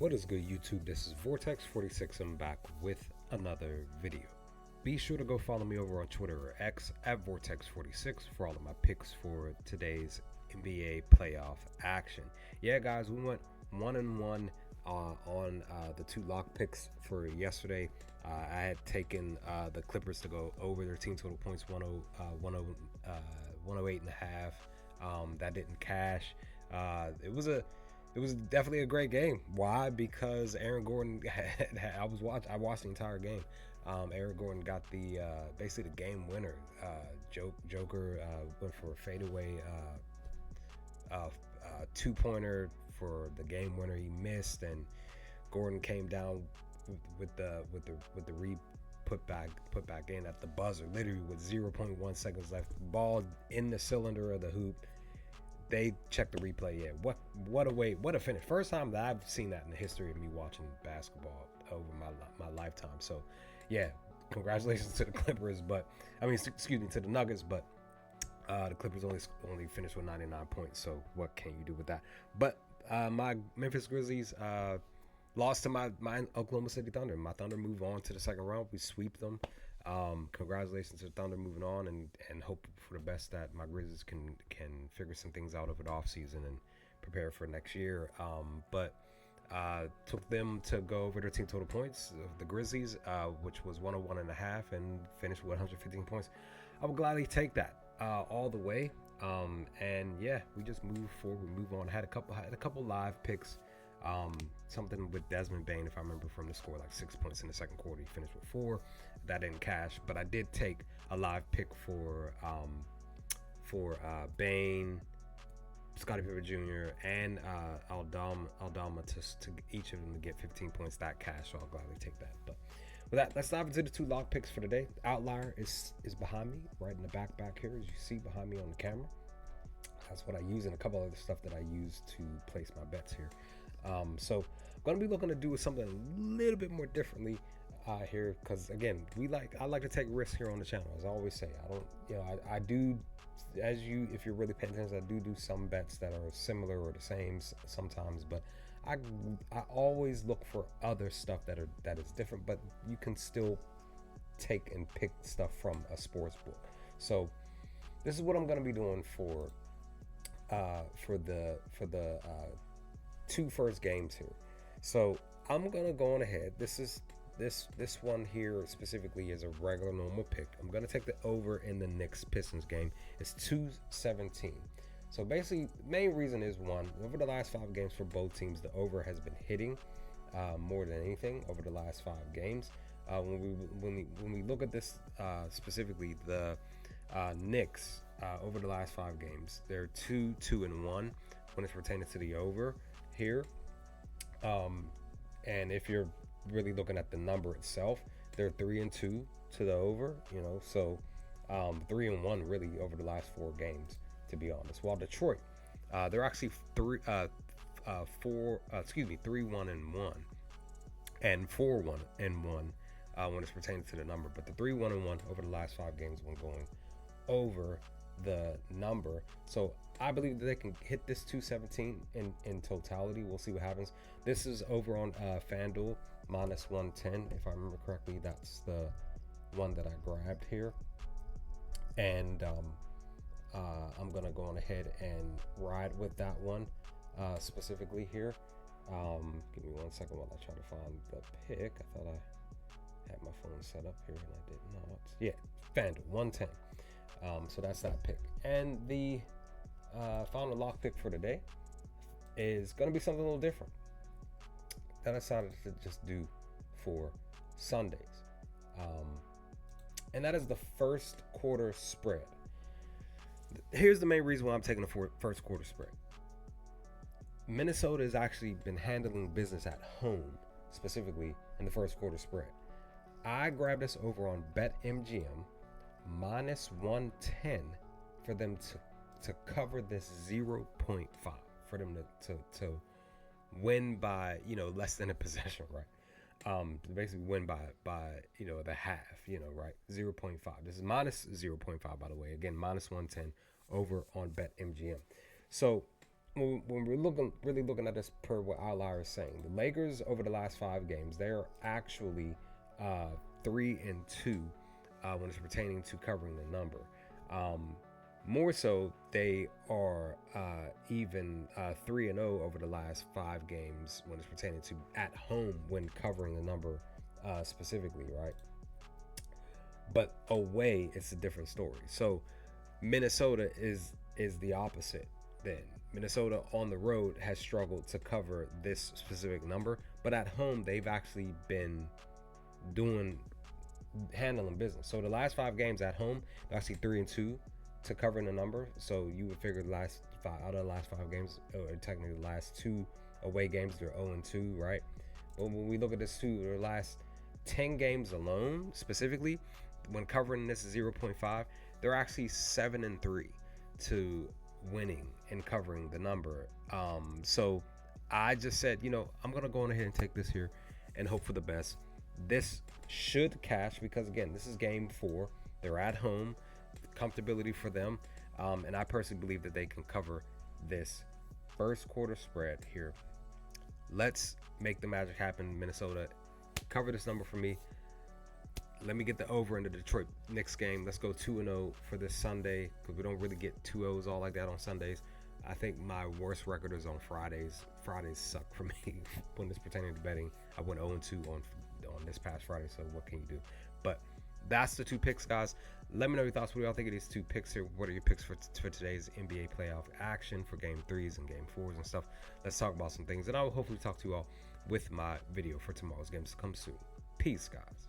What is good, YouTube? This is Vortex46. I'm back with another video. Be sure to go follow me over on Twitter or X at Vortex46 for all of my picks for today's NBA playoff action. Yeah, guys, we went 1-1 on the two lock picks for yesterday. I had taken the Clippers to go over their team total points 108 and a half. That didn't cash. It was definitely a great game. Why? Because Aaron Gordon I watched the entire game. Aaron Gordon got the basically the game winner. Joker went for a fadeaway two-pointer for the game winner. He missed, and Gordon came down with the put back in at the buzzer, literally with 0.1 seconds left. Ball in the cylinder of the hoop. They checked the replay. Yeah, what a way, what a finish! First time that I've seen that in the history of me watching basketball over my lifetime. So, yeah, congratulations to the Clippers, but excuse me, to the Nuggets. But the Clippers only finished with 99 points. So what can you do with that? But my Memphis Grizzlies lost to my Oklahoma City Thunder. My Thunder move on to the second round. We sweep them. Congratulations to the Thunder moving on, and hope for the best that my Grizzlies can figure some things out over the offseason and prepare for next year. But took them to go over their team total points of the Grizzlies, which was 101 and a half, and finished with 115 points. I would gladly take that all the way. And yeah, we just move forward, we move on. Had a couple live picks. Something with Desmond Bane, if I remember, from the score, like 6 points in the second quarter. He finished with 4. That didn't cash, but I did take a live pick for Bane, Scottie Pippen Jr., and Aldama to each of them to get 15 points. That cash, so I'll gladly take that. But with that, let's dive into the two lock picks for today. Outlier is behind me, right in the back here, as you see behind me on the camera. That's what I use, and a couple other stuff that I use to place my bets here. So I'm going to be looking to do something a little bit more differently here, because again, I like to take risks here on the channel. As I always say, I do, if you're really paying attention, I do some bets that are similar or the same sometimes, but I always look for other stuff that is different, but you can still take and pick stuff from a sports book. So this is what I'm going to be doing for the two first games here. So I'm gonna go on ahead. This one here specifically is a regular normal pick. I'm gonna take the over in the Knicks Pistons game. It's 217. So basically, main reason is, one, over the last 5 games for both teams, the over has been hitting more than anything over the last 5 games. When we look at this specifically, the Knicks over the last 5 games, they're 2-1 when it's pertaining to the over here. And if you're really looking at the number itself, they're 3-2 to the over, so 3-1 really over the last 4 games, to be honest. While Detroit, they're actually 3-1-1 and 4-1-1 when it's pertaining to the number, but the 3-1-1 over the last 5 games when going over the number. So I believe that they can hit this 217 in totality. We'll see what happens. This is over on FanDuel, minus 110. If I remember correctly, that's the one that I grabbed here. And I'm going to go on ahead and ride with that one specifically here. Give me 1 second while I try to find the pick. I thought I had my phone set up here and I did not. Yeah, FanDuel, 110. So that's that pick. And the final lock pick for today is going to be something a little different that I decided to just do for Sundays. And that is the first quarter spread. Here's the main reason why I'm taking the first quarter spread. Minnesota has actually been handling business at home, specifically in the first quarter spread. I grabbed this over on BetMGM, minus 110 for them to cover this 0.5, for them to win by less than a possession, right? Basically win by the half, right? 0.5. This is minus 0.5, by the way. Again, minus 110 over on BetMGM. So when we're really looking at this per what Outlier is saying, the Lakers over the last 5 games, they're actually 3-2 when it's pertaining to covering the number. More so, they are even 3-0 over the last 5 games when it's pertaining to at home when covering the number specifically, right? But away, it's a different story. So Minnesota is the opposite. Then Minnesota on the road has struggled to cover this specific number, but at home they've actually been handling business. So the last 5 games at home, they're actually 3-2 to covering the number. So you would figure the last 5 out of the last 5 games, or technically the last 2 away games, they're 0-2, right? But when we look at this too, the last 10 games alone, specifically, when covering this 0.5, they're actually 7-3 to winning and covering the number. So I just said, I'm gonna go on ahead and take this here and hope for the best. This should cash because again, this is game 4. They're at home, comfortability for them, and I personally believe that they can cover this first quarter spread here. Let's make the magic happen. Minnesota, cover this number for me. Let me get the over in the Detroit Knicks game. Let's go 2-0 for this Sunday because we don't really get 2-0s all like that on Sundays. I think my worst record is on Fridays. Fridays suck for me when it's pertaining to betting. I went 0-2 on this past Friday, so what can you do? But that's the 2 picks, guys. Let me know your thoughts. What do y'all think of these 2 picks here? What are your picks for today's NBA playoff action for game 3s and game 4s and stuff? Let's talk about some things, and I will hopefully talk to you all with my video for tomorrow's games to come soon. Peace, guys.